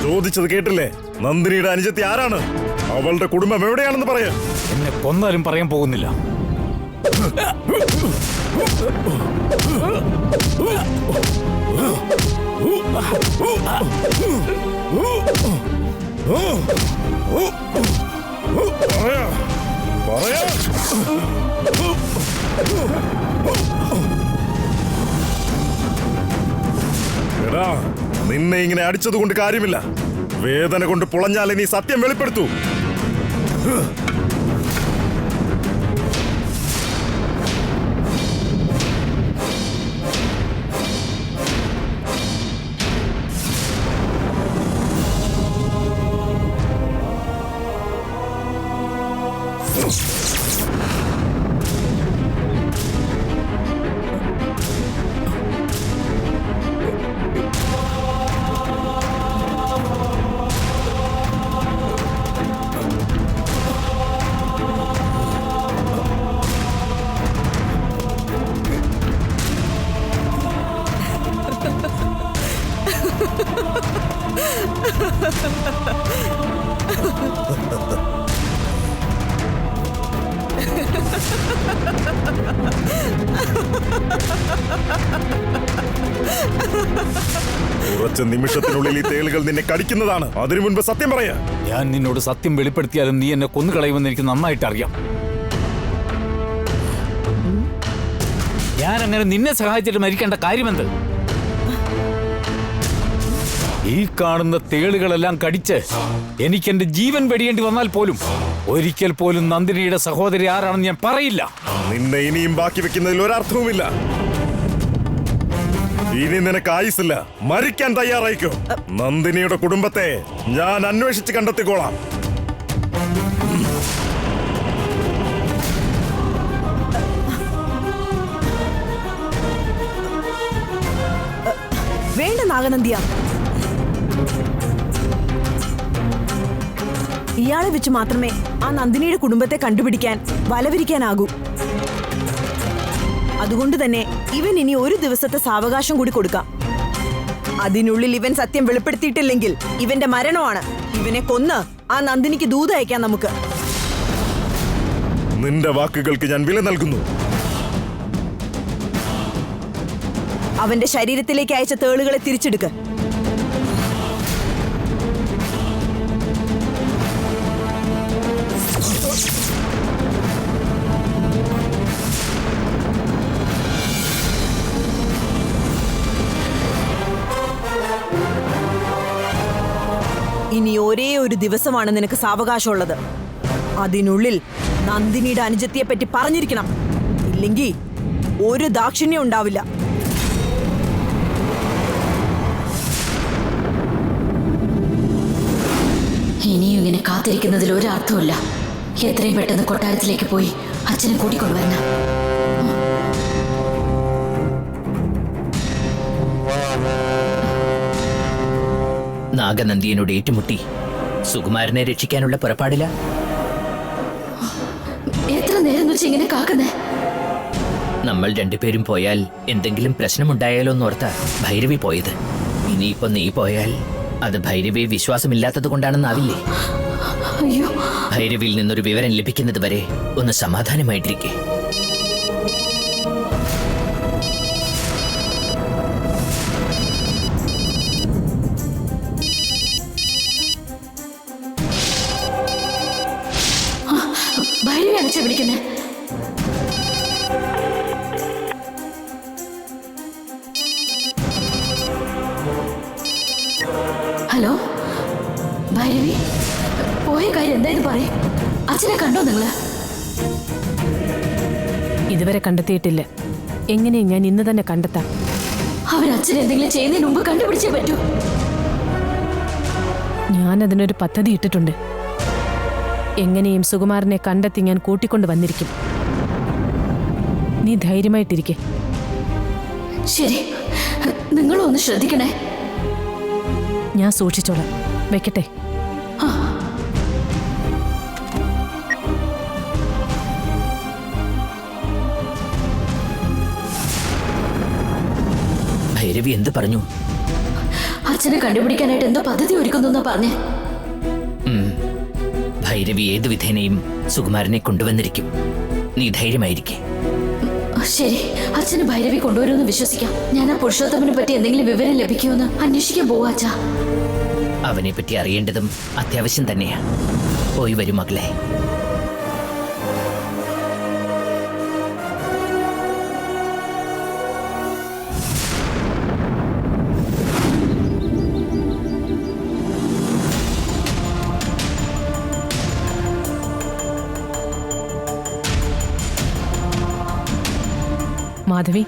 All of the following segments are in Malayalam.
ചോദിച്ചത് കേട്ടില്ലേ? നന്ദിനിയുടെ അനുജത്തി ആരാണ്? അവളുടെ കുടുംബം എവിടെയാണെന്ന് പറയാ. എന്നെ കൊന്നാലും പറയാൻ പോകുന്നില്ല. എടാ, നിന്നെ ഇങ്ങനെ അടിച്ചതുകൊണ്ട് കാര്യമില്ല. വേദന കൊണ്ട് പുളഞ്ഞാലേ നീ സത്യം വെളിപ്പെടുത്തൂ. കുറച്ച് നിമിഷത്തിനുള്ളിൽ ഈ തേളുകൾ നിന്നെ കടിക്കുന്നതാണ്. അതിനു മുൻപ് സത്യം പറയാ. ഞാൻ നിന്നോട് സത്യം വെളിപ്പെടുത്തിയാലും നീ എന്നെ കൊന്നുകളയുമെന്ന് എനിക്ക് നന്നായിട്ട് അറിയാം. ഞാൻ അങ്ങനെ നിന്നെ സഹായിച്ചിട്ട് മരിക്കേണ്ട കാര്യമെന്ത്? ഈ കാണുന്ന തേളുകളെല്ലാം കടിച്ച് എനിക്ക് എന്റെ ജീവൻ വെടിയേണ്ടി വന്നാൽ പോലും ഒരിക്കൽ പോലും നന്ദിനിയുടെ സഹോദരി ആരാണെന്ന് ഞാൻ പറയില്ല. നിന്നെ ഇനിയും ബാക്കി വെക്കുന്നതിൽ ഒരർത്ഥവുമില്ല. ഇനി നിനക്ക് ആയുസില്ല. മരിക്കാൻ തയ്യാറായിക്കോ. നന്ദിനിയുടെ കുടുംബത്തെ ഞാൻ അന്വേഷിച്ച് കണ്ടെത്തിക്കോളാം. വേണ്ട നാഗനന്ദിയ, ഇയാളെ വെച്ച് മാത്രമേ ആ നന്ദിനിയുടെ കുടുംബത്തെ കണ്ടുപിടിക്കാൻ വലവിരിക്കാനാകൂ. അതുകൊണ്ട് തന്നെ ഇവൻ ഇനി ഒരു ദിവസത്തെ സാവകാശം കൂടി കൊടുക്കാം. അതിനുള്ളിൽ ഇവൻ സത്യം വെളിപ്പെടുത്തിയിട്ടില്ലെങ്കിൽ ഇവന്റെ മരണമാണ്. ഇവനെ കൊന്ന് ആ നന്ദിനിക്ക് ദൂത് അയക്കാം നമുക്ക്. നിന്റെ വാക്കുകൾക്ക് ഞാൻ വില നൽകുന്നു. അവന്റെ ശരീരത്തിലേക്ക് അയച്ച തേളുകളെ തിരിച്ചെടുക്ക്. ഇനി ഒരേ ഒരു ദിവസമാണ് നിനക്ക് സാവകാശമുള്ളത്. അതിനുള്ളിൽ നന്ദിനിയുടെ അനുജത്തിയെ പറ്റി പറഞ്ഞിരിക്കണം. ഇല്ലെങ്കിൽ ഒരു ദാക്ഷിണ്യം ഉണ്ടാവില്ല. ഇനിയും ഇങ്ങനെ കാത്തിരിക്കുന്നതിൽ ഒരർത്ഥമില്ല. എത്രയും പെട്ടെന്ന് കൊട്ടാരത്തിലേക്ക് പോയി അച്ഛനെ കൂട്ടിക്കൊണ്ടുവരണം. നാഗനന്ദിയനോട് ഏറ്റുമുട്ടി സുകുമാരനെ രക്ഷിക്കാനുള്ള പുറപ്പാടില്ല. എത്ര നേരം വെച്ച് ഇങ്ങനെ കാക്കുന്നേ? നമ്മൾ രണ്ടുപേരും പോയാൽ എന്തെങ്കിലും പ്രശ്നമുണ്ടായാലോ എന്നോർത്ത ഭൈരവി പോയത്. ഇനിയിപ്പോ നീ പോയാൽ അത് ഭൈരവി വിശ്വാസമില്ലാത്തത് കൊണ്ടാണെന്നാവില്ലേ? അയ്യോ, ഭൈരവിയിൽ നിന്നൊരു വിവരം ലഭിക്കുന്നത് വരെ ഒന്ന് സമാധാനമായിട്ടിരിക്കേ. ഭൈരവി അടച്ച വിളിക്കുന്നേ. ഹലോ ഭൈരവി, പോയ കാര്യം എന്തായാലും പറയേ. അച്ഛനെ കണ്ടോ നിങ്ങള്? ഇതുവരെ കണ്ടെത്തിയിട്ടില്ല. എങ്ങനെയും ഞാൻ ഇന്ന് തന്നെ കണ്ടെത്താം. അവരച്ഛനെ എന്തെങ്കിലും ചെയ്യുന്നതിന് മുമ്പ് കണ്ടുപിടിച്ചേ പറ്റൂ. ഞാൻ അതിനൊരു പദ്ധതി ഇട്ടിട്ടുണ്ട്. എങ്ങനെയും സുകുമാരനെ കണ്ടെത്തി ഞാൻ കൂട്ടിക്കൊണ്ട് വന്നിരിക്കും. നീ ധൈര്യമായിട്ടിരിക്കെ. ശരി, നിങ്ങളും ഒന്ന് ശ്രദ്ധിക്കണേ. ഞാൻ സൂക്ഷിച്ചോളാം. വെക്കട്ടെ. ഭൈരവി എന്ത് പറഞ്ഞു? അച്ഛനെ കണ്ടുപിടിക്കാനായിട്ട് എന്തോ പദ്ധതി ഒരുക്കുന്നു പറഞ്ഞേ. ഭൈരവി ഏതു വിധേനയും സുകുമാരനെ കൊണ്ടുവന്നിരിക്കും. നീ ധൈര്യമായിരിക്കേ. ശരി, അച്ഛന് ഭൈരവി കൊണ്ടുവരുമെന്ന് വിശ്വസിക്കാം. ഞാൻ ആ പുരുഷോത്തമനെ പറ്റി എന്തെങ്കിലും വിവരം ലഭിക്കുമെന്ന് അന്വേഷിക്കാൻ പോവാ അച്ഛാ. അവനെ പറ്റി അറിയേണ്ടതും അത്യാവശ്യം തന്നെയാ. പോയി വരും മകളെ. മാധവി,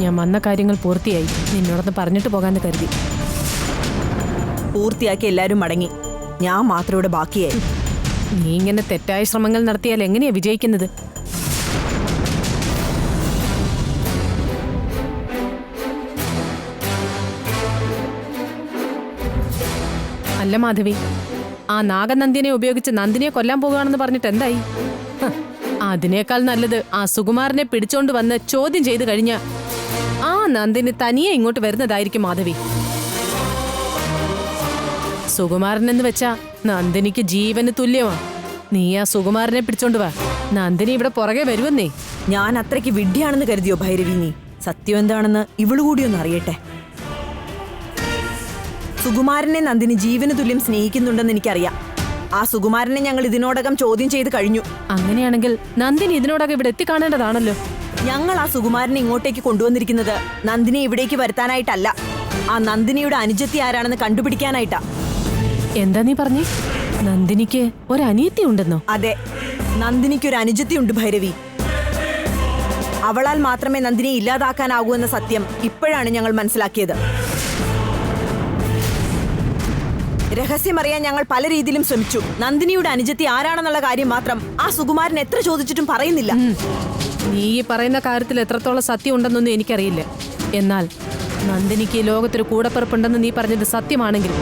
ഞാൻ വന്ന കാര്യങ്ങൾ പൂർത്തിയായി. നിന്നോടൊന്ന് പറഞ്ഞിട്ട് പോകാന്ന് കരുതി. പൂർത്തിയാക്കി എല്ലാരും മടങ്ങി. ഞാൻ മാത്രം ഇവിടെ ബാക്കിയായി. നീ ഇങ്ങനെ തെറ്റായ ശ്രമങ്ങൾ നടത്തിയാൽ എങ്ങനെയാ വിജയിക്കുന്നത്? അല്ല മാധവി, ആ നാഗനന്ദിനെ ഉപയോഗിച്ച് നന്ദിനിയെ കൊല്ലാൻ പോകുകയാണെന്ന് പറഞ്ഞിട്ട് എന്തായി? ഹ്, അതിനേക്കാൾ നല്ലത് ആ സുകുമാരനെ പിടിച്ചോണ്ട് വന്ന് ചോദ്യം ചെയ്തു കഴിഞ്ഞ ആ നന്ദിനി തനിയെ ഇങ്ങോട്ട് വരുന്നതായിരിക്കും മാധവി. സുകുമാരൻ എന്ന് വെച്ചാ നന്ദിനിക്ക് ജീവന് തുല്യമാ. നീ ആ സുകുമാരനെ പിടിച്ചോണ്ട് വാ. നന്ദിനി ഇവിടെ പുറകെ വരുമെന്നേ. ഞാൻ അത്രയ്ക്ക് വിഡ്ഢിയാണെന്ന് കരുതിയോ ഭൈരവി നീ? സത്യം എന്താണെന്ന് ഇവള് കൂടി ഒന്ന് അറിയട്ടെ. സുകുമാരനെ നന്ദിനി ജീവന് തുല്യം സ്നേഹിക്കുന്നുണ്ടെന്ന് എനിക്കറിയാം. ആ സുകുമാരനെ ഞങ്ങൾ ഇതിനോടകം ചോദ്യം ചെയ്ത് കഴിഞ്ഞു. അങ്ങനെയാണെങ്കിൽ നന്ദിനി ഇതിനോടകം ഇവിടെ എത്തിക്കാണേണ്ടതാണല്ലോ. ഞങ്ങൾ ആ സുകുമാരനെ ഇങ്ങോട്ടേക്ക് കൊണ്ടുവന്നിരിക്കുന്നത് നന്ദിനെ ഇവിടേക്ക് വരുത്താനായിട്ടല്ല, ആ നന്ദിനിയുടെ അനുജത്തി ആരാണെന്ന് കണ്ടുപിടിക്കാനായിട്ടാ. എന്താ നീ പറഞ്ഞേ? നന്ദിനിക്ക് ഒരു അനിയത്തി ഉണ്ടെന്നോ? അതെ, നന്ദിനിക്ക് ഒരു അനുജത്തി ഉണ്ട് ഭൈരവി. അവളാൽ മാത്രമേ നന്ദിനിയെ ഇല്ലാതാക്കാനാകൂ എന്ന സത്യം ഇപ്പോഴാണ് ഞങ്ങൾ മനസ്സിലാക്കിയത്. രഹസ്യമറിയാൻ ഞങ്ങൾ പല രീതിയിലും ശ്രമിച്ചു. നന്ദിനിയുടെ അനുജത്തി ആരാണെന്നുള്ള കാര്യം മാത്രം ആ സുകുമാരൻ എത്ര ചോദിച്ചിട്ടും പറയുന്നില്ല. നീ ഈ പറയുന്ന കാര്യത്തിൽ എത്രത്തോളം സത്യം ഉണ്ടെന്നൊന്നും എനിക്കറിയില്ല. എന്നാൽ നന്ദിനിക്ക് ലോകത്തൊരു കൂടപ്പിറപ്പുണ്ടെന്ന് നീ പറഞ്ഞത് സത്യമാണെങ്കിൽ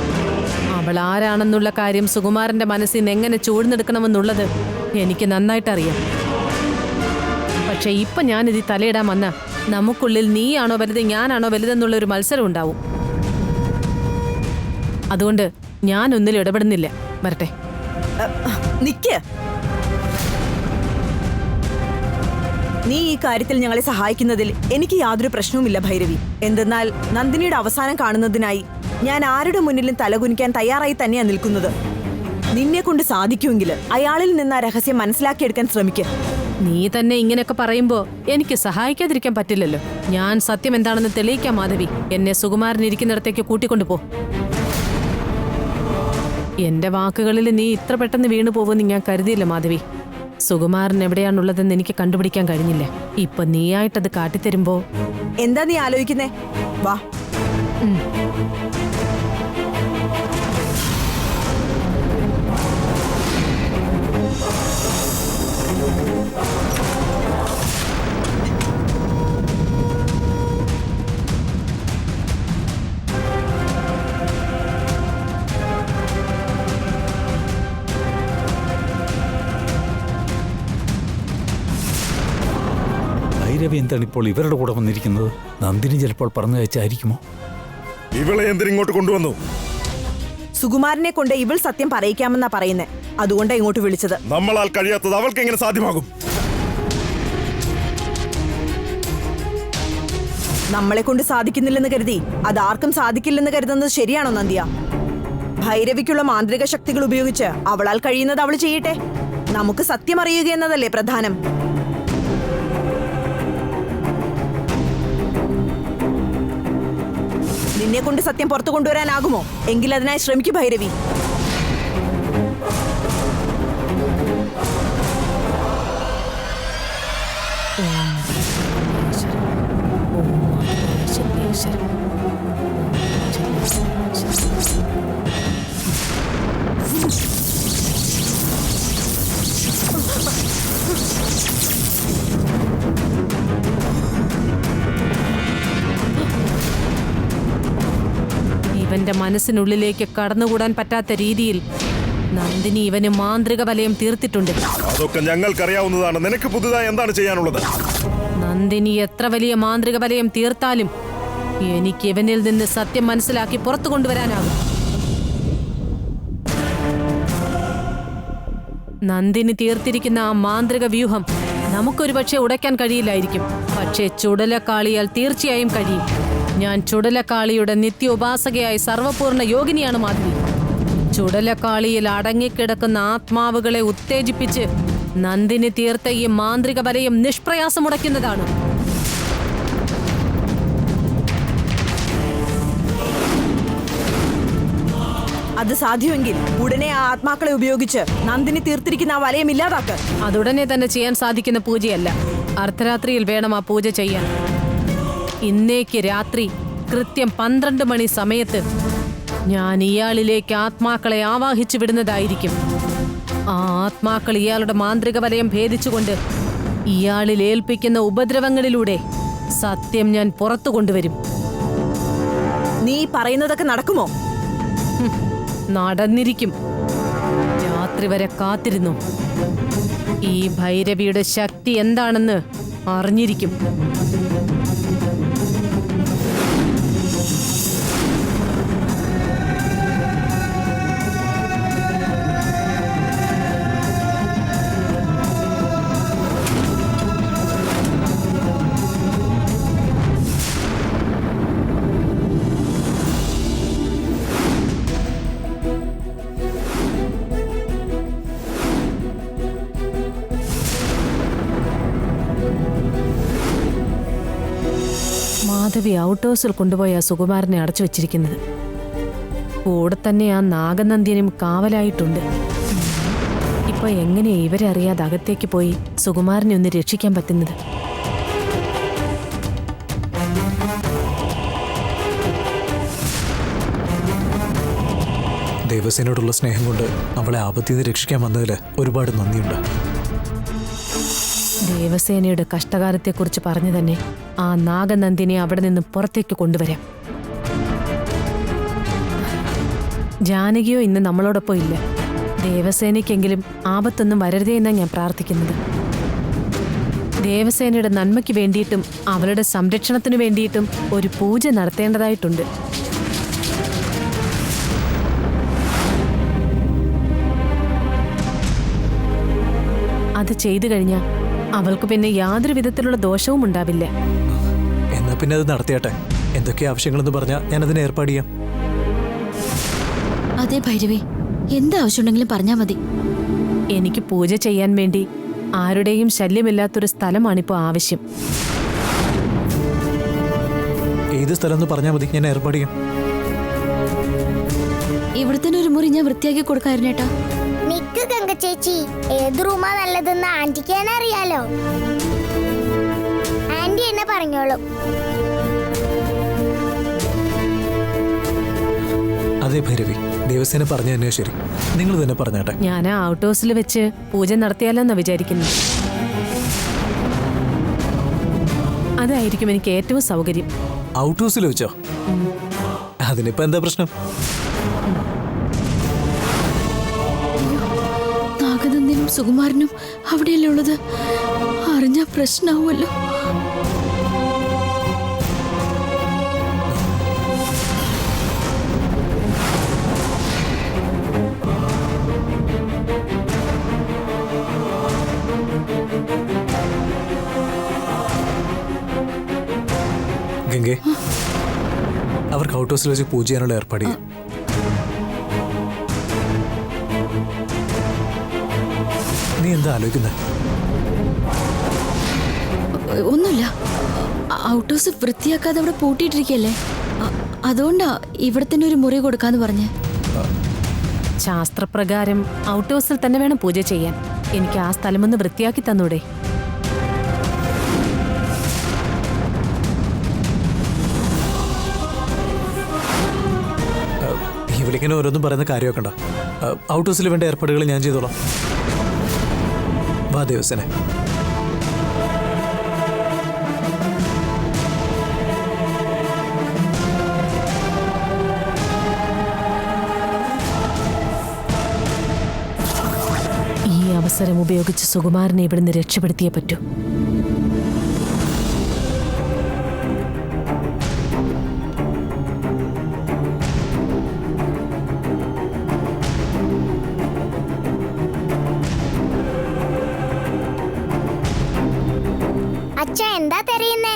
അവൾ ആരാണെന്നുള്ള കാര്യം സുകുമാരന്റെ മനസ്സിൽ നിന്ന് എങ്ങനെ ചൂഴ്ന്നെടുക്കണമെന്നുള്ളത് എനിക്ക് നന്നായിട്ടറിയാം. പക്ഷെ ഇപ്പൊ ഞാനിത് തലയിടാൻ വന്ന നമുക്കുള്ളിൽ നീയാണോ വലുത് ഞാനാണോ വലുതെന്നുള്ളൊരു മത്സരം ഉണ്ടാവും. അതുകൊണ്ട് ഞാനൊന്നിലും ഇടപെടുന്നില്ല. വരട്ടെ. നിക്ക്. നീ ഈ കാര്യത്തിൽ ഞങ്ങളെ സഹായിക്കുന്നതിൽ എനിക്ക് യാതൊരു പ്രശ്നവുമില്ല ഭൈരവി. എന്തെന്നാൽ നന്ദിനിയുടെ അവസാനം കാണുന്നതിനായി ഞാൻ ആരുടെ മുന്നിലും തലകുനിക്കാൻ തയ്യാറായി തന്നെയാ നിൽക്കുന്നത്. നിന്നെ കൊണ്ട് സാധിക്കുമെങ്കിൽ അയാളിൽ നിന്ന് ആ രഹസ്യം മനസ്സിലാക്കിയെടുക്കാൻ ശ്രമിക്കുക. നീ തന്നെ ഇങ്ങനെയൊക്കെ പറയുമ്പോ എനിക്ക് സഹായിക്കാതിരിക്കാൻ പറ്റില്ലല്ലോ. ഞാൻ സത്യം എന്താണെന്ന് തെളിയിക്കാം മാധവി. എന്നെ സുകുമാരൻ ഇരിക്കുന്നിടത്തേക്ക് കൂട്ടിക്കൊണ്ടു പോ. എന്റെ വാക്കുകളിൽ നീ ഇത്ര പെട്ടെന്ന് വീണു പോകുമെന്ന് ഞാൻ കരുതിയില്ല മാധവി. സുകുമാരൻ എവിടെയാണുള്ളതെന്ന് എനിക്ക് കണ്ടുപിടിക്കാൻ കഴിഞ്ഞില്ല. ഇപ്പൊ നീയായിട്ടത് കാട്ടിത്തരുമ്പോ എന്താ നീ ആലോചിക്കുന്നേ? വാ. ഭൈരവി എന്താണ് ഇപ്പോൾ ഇവരുടെ കൂടെ വന്നിരിക്കുന്നത്? നന്ദിനി ചിലപ്പോൾ പറഞ്ഞു വെച്ചായിരിക്കുമോ? ഇവളെ എന്തിനിങ്ങോട്ട് കൊണ്ടുവന്നു? സുകുമാരനെ കൊണ്ട് ഇവൾ സത്യം പറയിക്കാമെന്നാ പറയുന്നേ. അതുകൊണ്ടാ ഇങ്ങോട്ട് വിളിച്ചത്. നമ്മളാൽ കഴിയാത്തത് അവൾക്ക് എങ്ങനെ സാധ്യമാകും? നമ്മളെ കൊണ്ട് സാധിക്കുന്നില്ലെന്ന് കരുതി അതാർക്കും സാധിക്കില്ലെന്ന് കരുതുന്നത് ശരിയാണോ നന്ദിയ? ഭൈരവിക്കുള്ള മാന്ത്രിക ശക്തികൾ ഉപയോഗിച്ച് അവളാൽ കഴിയുന്നത് അവൾ ചെയ്യട്ടെ. നമുക്ക് സത്യം അറിയുക എന്നതല്ലേ പ്രധാനം. നിന്നെ കൊണ്ട് സത്യം പുറത്തു കൊണ്ടുവരാനാകുമോ? എങ്കിൽ അതിനായി ശ്രമിക്കൂ ഭൈരവി. ഇവന്റെ മനസ്സിനുള്ളിലേക്ക് കടന്നുകൂടാൻ പറ്റാത്ത രീതിയിൽ നന്ദിനി ഇവന് മാന്ത്രിക വലയം തീർത്തിട്ടുണ്ട്. അതൊക്കെ ഞങ്ങൾക്കറിയാവുന്നതാണ്. നിനക്ക് പുതുതായി എന്താണ് ചെയ്യാനുള്ളത്? നന്ദിനി എത്ര വലിയ മാന്ത്രിക വലയം തീർത്താലും എനിക്ക് ഇവനിൽ നിന്ന് സത്യം മനസ്സിലാക്കി പുറത്തു കൊണ്ടുവരാനാകും. നന്ദിനി തീർത്തിരിക്കുന്ന ആ മാന്ത്രിക വ്യൂഹം നമുക്കൊരു പക്ഷേ ഉടയ്ക്കാൻ കഴിയില്ലായിരിക്കും. പക്ഷേ ചുടലക്കാളിയാൽ തീർച്ചയായും കഴിയും. ഞാൻ ചുടലക്കാളിയുടെ നിത്യ ഉപാസകയായ സർവപൂർണ്ണ യോഗിനിയാണ് മാധവി. ചുടലക്കാളിയിൽ അടങ്ങിക്കിടക്കുന്ന ആത്മാവുകളെ ഉത്തേജിപ്പിച്ച് നന്ദിനി തീർത്ത ഈ മാന്ത്രിക വലയം നിഷ്പ്രയാസം ഉടയ്ക്കുന്നതാണ്. അത് സാധ്യമെങ്കിൽ ഉടനെ ആ ആത്മാക്കളെ ഉപയോഗിച്ച് നന്ദിനി തീർത്തിരിക്കുന്ന ആ വലയം ഇല്ലാതാക്ക്. അതുടനെ തന്നെ ചെയ്യാൻ സാധിക്കുന്ന പൂജയല്ല. അർദ്ധരാത്രിയിൽ വേണം ആ പൂജ ചെയ്യാൻ. ഇന്നേക്ക് രാത്രി കൃത്യം 12 മണി സമയത്ത് ഞാൻ ഇയാളിലേക്ക് ആത്മാക്കളെ ആവാഹിച്ചു വിടുന്നതായിരിക്കും. ആ ആത്മാക്കൾ ഇയാളുടെ മാന്ത്രിക വലയം ഭേദിച്ചുകൊണ്ട് ഇയാളിൽ ഏൽപ്പിക്കുന്ന ഉപദ്രവങ്ങളിലൂടെ സത്യം ഞാൻ പുറത്തു കൊണ്ടുവരും. നീ പറയുന്നതൊക്കെ നടക്കുമോ? നടന്നിരിക്കും. രാത്രി വരെ കാത്തിരുന്നു. ഈ ഭൈരവിയുടെ ശക്തി എന്താണെന്ന് അറിഞ്ഞിരിക്കും. മാധവി ഔട്ട് ഹൗസിൽ കൊണ്ടുപോയി ആ സുകുമാരനെ അടച്ചു വെച്ചിരിക്കുന്നത്. കൂടെ തന്നെ ആ നാഗനന്ദിനും കാവലായിട്ടുണ്ട്. ഇപ്പൊ എങ്ങനെയാ ഇവരെ അറിയാതെ അകത്തേക്ക് പോയി സുകുമാരനെ ഒന്ന് രക്ഷിക്കാൻ പറ്റുന്നത്? ദേവസേനയോടുള്ള സ്നേഹം കൊണ്ട് അവളെ ആപത്തിൽ നിന്ന് രക്ഷിക്കാൻ വന്നതിൽ ഒരുപാട് നന്ദിയുണ്ട്. ദേവസേനയുടെ കഷ്ടകാലത്തെക്കുറിച്ച് പറഞ്ഞു തന്നെ ആ നാഗനന്ദിനെ അവിടെ നിന്ന് പുറത്തേക്ക് കൊണ്ടുവരാം. ജാനകിയോ ഇന്ന് നമ്മളോടൊപ്പം ഇല്ല. ദേവസേനയ്ക്കെങ്കിലും ആപത്തൊന്നും വരരുതേ എന്നാണ് ഞാൻ പ്രാർത്ഥിക്കുന്നത്. ദേവസേനയുടെ നന്മയ്ക്ക് വേണ്ടിയിട്ടും അവളുടെ സംരക്ഷണത്തിനു വേണ്ടിയിട്ടും ഒരു പൂജ നടത്തേണ്ടതായിട്ടുണ്ട്. അത് ചെയ്തു കഴിഞ്ഞാൽ അവൾക്ക് പിന്നെ യാതൊരു വിധത്തിലുള്ള ദോഷവും ഉണ്ടാവില്ല. എന്നാ പിന്നെ അത് നടത്തിയാട്ടെ. എന്തൊക്കെ ആവശ്യങ്ങളെന്ന് പറഞ്ഞാൽ ഞാനതിന് ഏർപ്പാട് ചെയ്യാം. അതെ ഭൈരവി, എന്താവശ്യമുണ്ടെങ്കിലും പറഞ്ഞാൽ മതി. എനിക്ക് പൂജ ചെയ്യാൻ വേണ്ടി ആരുടെയും ശല്യമില്ലാത്തൊരു സ്ഥലമാണിപ്പോൾ ആവശ്യം. ഏത് സ്ഥലം എന്ന് പറഞ്ഞാൽ മതി, ഞാൻ ഏർപ്പാട് ചെയ്യാം. ഇവിടുത്തെ ഒരു മുറി ഞാൻ വൃത്തിയാക്കി കൊടുക്കായിരുന്നേട്ടാ. നിക്ക് ഗംഗ ചേച്ചി, ഏത് റൂമാ നല്ലതെന്ന് ആന്റിക്ക് തന്നെ അറിയാലോ. ആന്റി എന്നെ പറഞ്ഞോളൂ. അതെ ഭൈരവി, ദേവസേന പറഞ്ഞു തന്നെ ശരി. നിങ്ങൾ തന്നെ പറഞ്ഞാട്ടെ. ഞാൻ ആ ഔട്ട് ഹൗസിൽ വെച്ച് പൂജ നടത്തിയാലോന്നാ വിചാരിക്കുന്നു. അതായിരിക്കും എനിക്ക് ഏറ്റവും സൗകര്യം. ഔട്ട് ഹൗസിൽ വെച്ചോ? അതിനിപ്പോ എന്താ പ്രശ്നം? നാഗനന്ദിനും സുകുമാരനും അവിടെയല്ലേ ഉള്ളത്? അറിഞ്ഞ പ്രശ്നമാവുമല്ലോ. ഗംഗേ, അവർക്ക് ഔട്ട് ഹൗസിൽ വെച്ച് പൂജ ചെയ്യാനുള്ള ഏർപ്പാട് ചെയ്യാം. നീ എന്താ ആലോചിക്കുന്നത്? ഒന്നുമില്ല. ഔട്ട് ഹൗസ് വൃത്തിയാക്കാതെ അവിടെ പൂട്ടിയിട്ടിരിക്കല്ലേ, അതുകൊണ്ടാ ഇവിടെ തന്നെ ഒരു മുറി കൊടുക്കാന്ന് പറഞ്ഞേ. ശാസ്ത്രപ്രകാരം ഔട്ട് ഹൗസിൽ തന്നെ വേണം പൂജ ചെയ്യാൻ. എനിക്ക് ആ സ്ഥലമൊന്ന് വൃത്തിയാക്കി തന്നൂടെ? ഇവിടേക്കിങ്ങനെ ഓരോന്നും പറയുന്ന കാര്യമൊക്കെ ഉണ്ടോ? ഔട്ട് ഹൗസിൽ വേണ്ട ഏർപ്പാടുകൾ ഞാൻ ചെയ്തോളാം. വാ ദേവസേനെ. ഈ അവസരം ഉപയോഗിച്ച് സുകുമാരനെ ഇവിടുന്ന് രക്ഷപ്പെടുത്തിയേ പറ്റൂ. അച്ഛ എന്താ തെരയുന്നേ?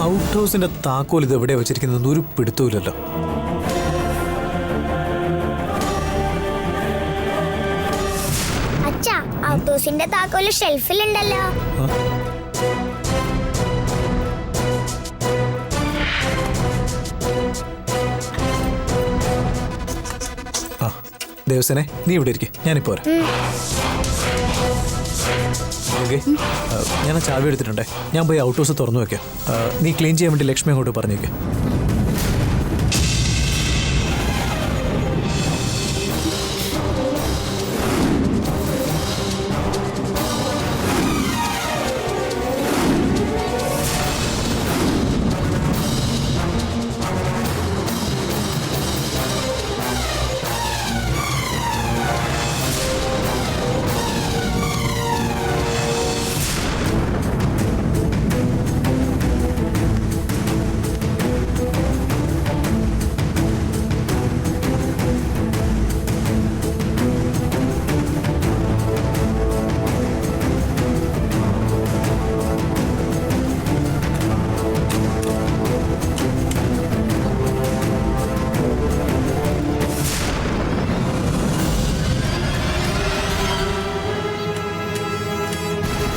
ഔട്ട് ഹൗസിന്റെ താക്കോൽ ഇത് എവിടെയാ വെച്ചിരിക്കുന്നത് ഒരു പിടുത്തമില്ലല്ലോ. അച്ഛ, ഔട്ട് ഹൗസിന്റെ താക്കോല് ഷെൽഫിലുണ്ടല്ലോ. ആ ദേവസേനെ, നീ ഇവിടെ ഇരിക്കെ, ഞാനിപ്പോ വരാം. ഓക്കെ, ഞാൻ ആ ചാവി എടുത്തിട്ടുണ്ടേ. ഞാൻ പോയി ഔട്ട് ഹൗസ് തുറന്നു വെക്കാം. നീ ക്ലീൻ ചെയ്യാൻ വേണ്ടി ലക്ഷ്മി അങ്ങോട്ട് പറഞ്ഞേക്കെ.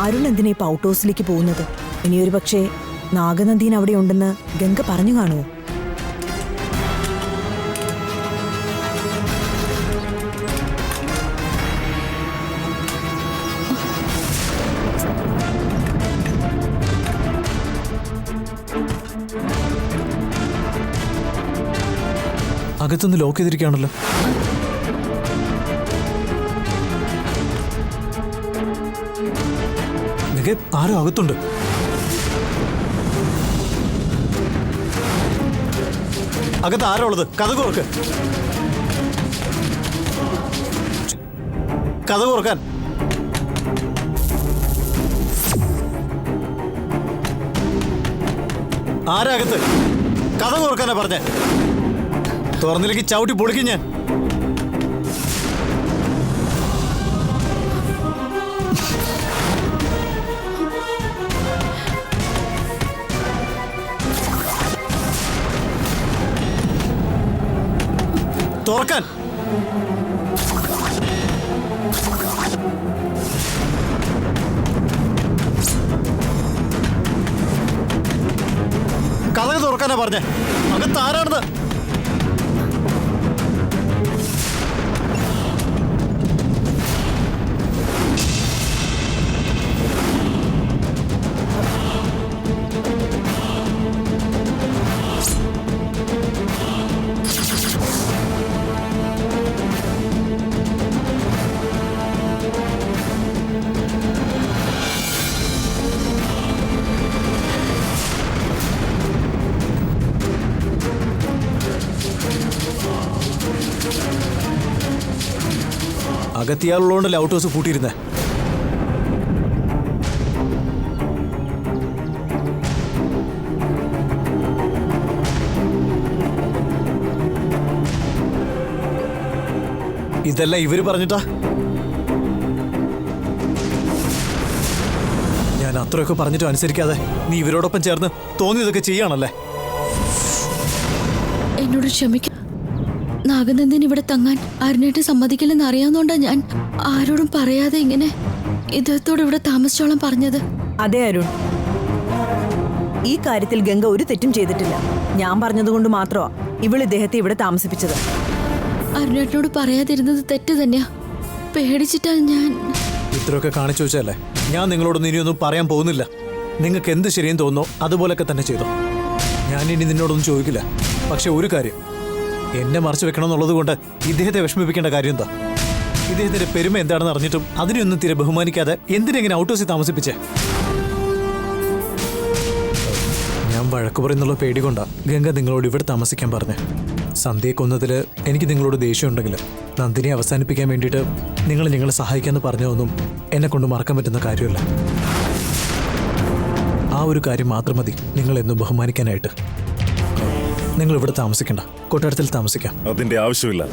അരുൺ എന്തിനാ ഇപ്പൊ ഔട്ട് ഹൗസിലേക്ക് പോകുന്നത്? ഇനിയൊരു പക്ഷേ നാഗനന്ദീൻ അവിടെ ഉണ്ടെന്ന് ഗംഗ പറഞ്ഞു കാണുമോ? അകത്തുനിന്ന് ലോക്ക് ചെയ്തിരിക്കുകയാണല്ലോ. ആരോ അകത്തുണ്ട്. അകത്ത് ആരോ ഉള്ളത്? കഥ തുറക്ക്. കഥ തുറക്കാൻ. ആരാ അകത്ത്? കഥ തുറക്കാനാ പറഞ്ഞേ. തുറന്നില്ലെങ്കിൽ ചവിട്ടി പൊളിക്കും ഞാൻ. തുറക്കാൻ. കഥ തുറക്കാനാ പറഞ്ഞേ. അകത്ത് ആരാണെന്ന്? അകത്തിയാളുള്ളതുകൊണ്ടല്ലേ ഔട്ട് ഹൗസ് പൂട്ടിയിരുന്നേ. ഇതെല്ലാം ഇവര് പറഞ്ഞിട്ടാ. ഞാൻ അത്രയൊക്കെ പറഞ്ഞിട്ടും അനുസരിക്കാതെ നീ ഇവരോടൊപ്പം ചേർന്ന് തോന്നിയതൊക്കെ ചെയ്യാണല്ലേ. എന്നോട് ക്ഷമിക്കും. നാഗനന്ദൻ ഇവിടെ തങ്ങാൻ അരുണേട്ട് സമ്മതിക്കില്ലെന്ന് അറിയാവുന്നോണ്ടാ ഞാൻ ആരോടും പറയാതെ ഇങ്ങനെ ഇദ്ദേഹത്തോട് ഇവിടെ താമസിച്ചോളം പറഞ്ഞത്. അതെ അരുൺ, ഈ കാര്യത്തിൽ ഗംഗ ഒരു തെറ്റും ചെയ്തിട്ടില്ല. ഞാൻ പറഞ്ഞതുകൊണ്ട് മാത്രമാ ഇവൾ ഇദ്ദേഹത്തെ ഇവിടെ താമസിപ്പിച്ചത്. അരുണേട്ടനോട് പറയാതിരുന്നത് തെറ്റ് തന്നെയാ. പേടിച്ചിട്ടാ ഞാൻ. ഇത്രയൊക്കെ കാണിച്ചു വെച്ചല്ലേ. ഞാൻ നിങ്ങളോടൊന്നും ഇനിയൊന്നും പറയാൻ പോകുന്നില്ല. നിങ്ങൾക്ക് എന്ത് ശരിയെന്ന് തോന്നോ അതുപോലൊക്കെ തന്നെ ചെയ്തോ. ഞാൻ ഇനി നിന്നോടൊന്നും ചോദിക്കില്ല. പക്ഷെ ഒരു കാര്യം, എന്നെ മറച്ചു വെക്കണമെന്നുള്ളത് കൊണ്ട് ഇദ്ദേഹത്തെ വിഷമിപ്പിക്കേണ്ട കാര്യം എന്താ? ഇദ്ദേഹത്തിന്റെ പെരുമ എന്താണെന്ന് അറിഞ്ഞിട്ടും അതിനെയൊന്നും തീരെ ബഹുമാനിക്കാതെ എന്തിനെങ്ങനെ ഔട്ട് ഹൗസിൽ താമസിപ്പിച്ചേ? ഞാൻ വഴക്ക് പറയുന്നുള്ള പേടി കൊണ്ടാ ഗംഗ നിങ്ങളോട് ഇവിടെ താമസിക്കാൻ പറഞ്ഞേ. സന്ധ്യയെ കൊന്നതില് എനിക്ക് നിങ്ങളോട് ദേഷ്യമുണ്ടെങ്കിൽ നന്ദിനെ അവസാനിപ്പിക്കാൻ വേണ്ടിയിട്ട് നിങ്ങൾ ഞങ്ങളെ സഹായിക്കാമെന്ന് പറഞ്ഞതൊന്നും എന്നെ കൊണ്ട് മറക്കാൻ പറ്റുന്ന കാര്യമല്ല. ആ ഒരു കാര്യം മാത്രം മതി നിങ്ങളെന്നും ബഹുമാനിക്കാനായിട്ട്. നിങ്ങൾ ഇവിടെ താമസിക്കണ്ട, കൊട്ടാരത്തിൽ താമസിക്കാം. അതിന്റെ ആവശ്യമില്ല.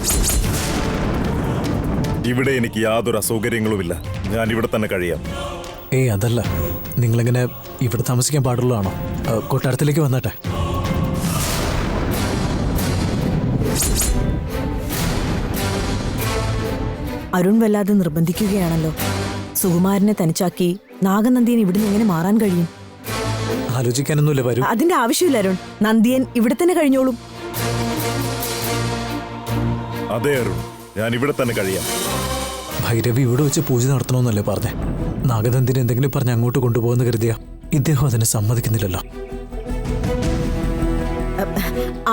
ഇവിടെ എനിക്ക് യാതൊരു അസൗകര്യങ്ങളുമില്ല. ഞാൻ ഇവിടെ തന്നെ കഴിയാം. ഏയ് അതല്ല, നിങ്ങളിങ്ങനെ ഇവിടെ താമസിക്കാൻ പാടുള്ളതാണോ? കൊട്ടാരത്തിലേക്ക് വന്നട്ടെ. അരുൺ വല്ലാതെ നിർബന്ധിക്കുകയാണല്ലോ. സുകുമാരനെ തനിച്ചാക്കി നാഗനന്ദിയൻ ഇവിടുന്ന് എങ്ങനെ മാറാൻ കഴിയും? ആലോചിക്കാനൊന്നുമില്ല, വരൂ. അതിന്റെ ആവശ്യമില്ല അരുൺ. നന്ദിയൻ ഇവിടെ തന്നെ കഴിഞ്ഞോളും. അതെ അരുൺ, ഞാൻ ഇവിടെ തന്നെ കഴിയാം. ഭൈരവി ഇവിടെ വെച്ച് പൂജ നടത്തണമെന്നല്ലേ പറഞ്ഞേ? നാഗനന്ദിനെ എന്തെങ്കിലും പറഞ്ഞ് അങ്ങോട്ട് കൊണ്ടുപോകുന്ന കരുതിയ ഇദ്ദേഹം അതിനെ സമ്മതിക്കുന്നില്ലല്ലോ.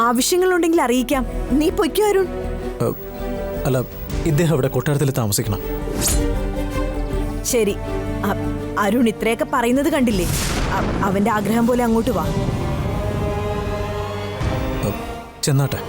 ആവശ്യങ്ങളുണ്ടെങ്കിൽ അറിയിക്കാം. നീ പൊയ്ക്കോ അരുൺ. അല്ല, ഇദ്ദേഹം അവിടെ കൊട്ടാരത്തിൽ താമസിക്കണം. ശരി, അരുൺ ഇത്രയൊക്കെ പറയുന്നത് കണ്ടില്ലേ? അവന്റെ ആഗ്രഹം പോലെ അങ്ങോട്ട് വാ. ചെന്നാട്ടെ.